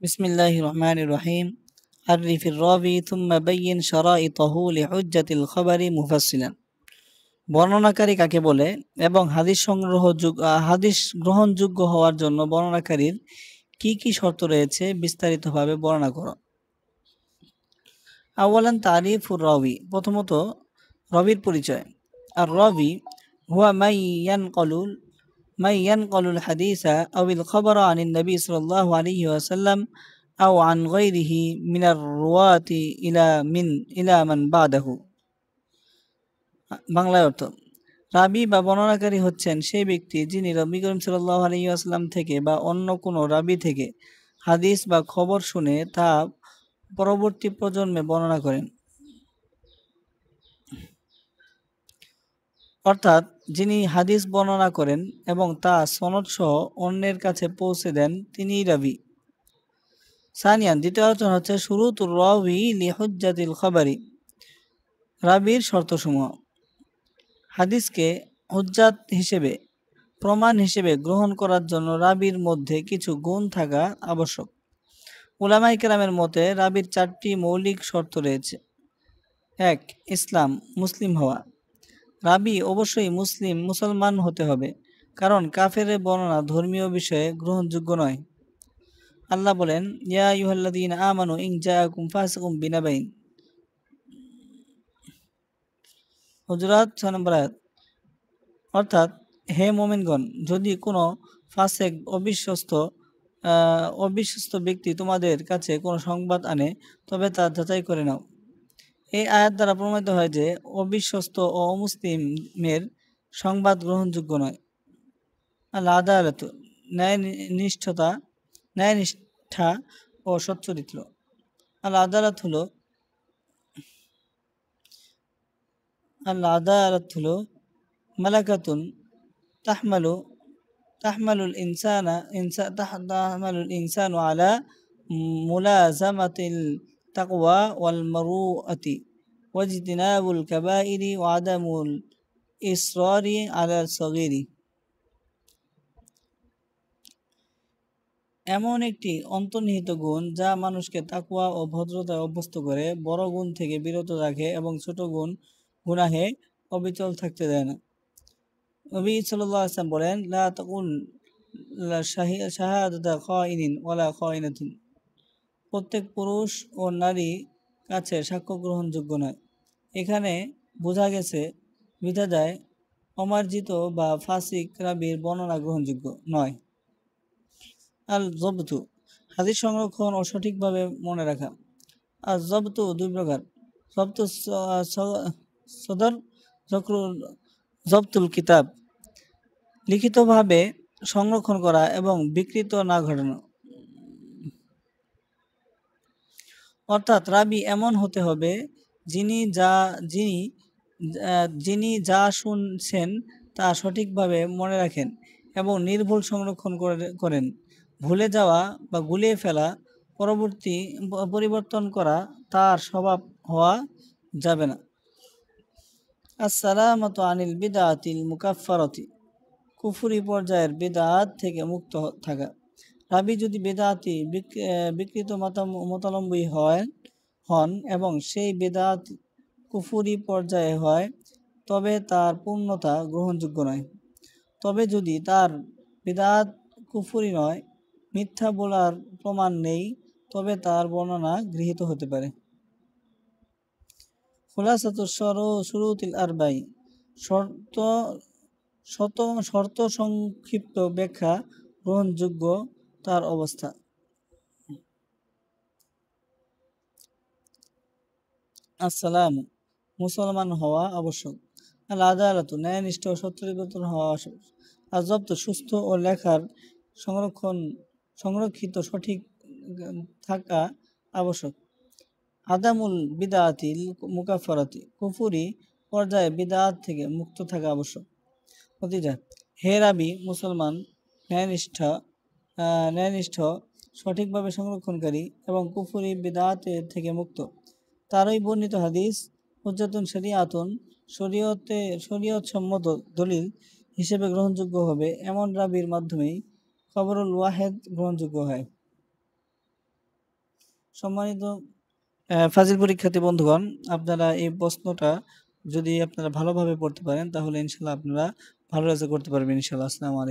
বিসমিল্লাহির রহমানির রহিম। আরিফির রাবি থুম্মা বাইয়িন শারাইতাহু লিহুজ্জাতিল খাবারি মুফাসসিলান। বর্ণনাকারী কাকে বলে এবং হাদিস গ্রহণযোগ্য হওয়ার জন্য বর্ণনাকারীর কি কি শর্ত রয়েছে বিস্তারিতভাবে বর্ণনা করো। আওয়ালান তারিফুর রাবি, প্রথমত রবির পরিচয়। আর রবি হুয়া মাইয়ানকালুল হাদিসা আউল খবরা আনিন নবী সাল্লাল্লাহু আলাইহি ওয়াসাল্লাম আও আন গায়রিহি মিনার রুয়াতি ইলা মান বাদাহু। বাংলায় অর্থ: রাবী বা বর্ণনাকারী হচ্ছেন সেই ব্যক্তি যিনি নবী করিম সাল্লাল্লাহু আলাইহি ওয়াসাল্লাম থেকে বা অন্য কোনো রাবী থেকে হাদিস বা খবর শুনে তা পরবর্তী প্রজন্মে বর্ণনা করেন। অর্থাৎ যিনি হাদিস বর্ণনা করেন এবং তা সনদ সহ অন্যের কাছে পৌঁছে দেন তিনিই রাবী। সানিয়ান, দ্বিতীয় আলোচনা হচ্ছে শুরুতুর রাবি লিহুজ্জাতিল খাবারি, রাবীর শর্তসমূহ। হাদিসকে হুজ্জাত হিসেবে, প্রমাণ হিসেবে গ্রহণ করার জন্য রাবীর মধ্যে কিছু গুণ থাকা আবশ্যক। উলামায়ে কেরামের মতে রাবীর 4টি মৌলিক শর্ত রয়েছে। 1. ইসলাম, মুসলিম হওয়া। রাবী অবশ্যই মুসলমান হতে হবে, কারণ কাফেরের বর্ণনা ধর্মীয় বিষয়ে গ্রহণযোগ্য নয়। আল্লাহ বলেন, ইয়া আইয়ুহাল্লাযীনা আমানু ইন জাআকুম ফাসিকুম বিনাবাইন, হুজুরাত 6 নম্বর আয়াত। অর্থাৎ, হে মুমিনগণ, যদি কোনো ফাসেক অবিশ্বস্ত ব্যক্তি তোমাদের কাছে কোনো সংবাদ আনে, তবে তা যাচাই করে নাও। এই আয়াত দ্বারা প্রমাণিত হয় যে অবিশ্বস্ত ও অমুসলিমের সংবাদ গ্রহণযোগ্য নয়। আল আদালত, ন্যায়নিষ্ঠা ও সচ্চরিত্র। আল আদালত হলো মালাকাতুন তাহমালুল ইনসানু আলা মুলাজামাতিল তাকওয়া ওয়াল মারুআতি ওয়াজতিনাবুল কাবাইরি ওয়া আদামুল ইসরারি আলা সগীরি। এমন একটি অন্তর্নিহিত গুণ যা মানুষকে তাকওয়া ও ভদ্রতায় অভ্যস্ত করে, বড় গুণ থেকে বিরত রাখে এবং ছোট গুনাহে অবিচল থাকতে দেয় না। নবী সাল্লাল্লাহু আলাইহি ওয়াসাল্লাম বলেন, লা তাকুল শাহাদাতা খাইনিন ওয়ালা খাইনাতিন, প্রত্যেক পুরুষ ও নারী কাছে সাক্ষ্য গ্রহণযোগ্য নয়। এখানে বোঝা গেছে বিধা যায় অমার্জিত বা ফাসিক রাবীর বর্ণনা গ্রহণযোগ্য নয়। আল জবতু, হাদিস সংরক্ষণ ও সঠিকভাবে মনে রাখা। আর জবতু 2 প্রকার: জবতু সদর, জবতুল কিতাব, লিখিতভাবে সংরক্ষণ করা এবং বিকৃত না ঘটানো। অর্থাৎ রাবী এমন হতে হবে যিনি যা শুনছেন তা সঠিকভাবে মনে রাখেন এবং নির্ভুল সংরক্ষণ করেন। ভুলে যাওয়া বা গুলিয়ে ফেলা, পরিবর্তন করা তার স্বভাব হওয়া যাবে না। আসসালামাতু আনিল বিদআতিল মুকাফফারাতি, কুফরি পর্যায়ের বিদআত থেকে মুক্ত থাকা। রাবী যদি বিদআতি বিকৃত মতাবলম্বী হন এবং সেই বিদআত কুফরি পর্যায়ে হয়, তবে তার পূর্ণতা গ্রহণযোগ্য নয়। তবে যদি তার বিদআত কুফরি নয়, মিথ্যা বলার প্রমাণ নেই, তবে তার বর্ণনা গৃহীত হতে পারে। খুলাসাতুশ শুরুতিল আরবাই, শর্ত সংক্ষিপ্ত ব্যাখ্যা গ্রহণযোগ্য তার অবস্থা। আসসালাম, মুসলমান হওয়া আবশ্যক। আল আদালত, ন্যায়নিষ্ঠ ও সত্যনিষ্ঠ হওয়া আবশ্যক। আর জব্দ, সুস্থ ও লেখার সংরক্ষিত সঠিক থাকা আবশ্যক। আদামুল বিদআতিল মুকাফফারাতি, কুফরি পর্যায়ে বিদআত থেকে মুক্ত থাকা আবশ্যক। নতিজা: হে রাবী, মুসলমান, ন্যায়নিষ্ঠ, সঠিকভাবে সংরক্ষণকারী এবং কুফরি বিদআতের থেকে মুক্ত। তারই বর্ণিত হাদিস হুজ্জাতুন শরিয়াতুন, শরীয়ত সম্মত দলিল হিসেবে গ্রহণযোগ্য হবে। এমন রাবীর মাধ্যমেই খবরুল ওয়াহেদ গ্রহণযোগ্য হয়। সম্মানিত ফাজিল পরীক্ষার্থী বন্ধুগণ, আপনারা এই প্রশ্নটা যদি আপনারা ভালোভাবে পড়তে পারেন তাহলে ইনশাল্লাহ আপনারা ভালো রেজাল্ট করতে পারবেন ইনশাল্লাহ। আসসালামু আলাইকুম।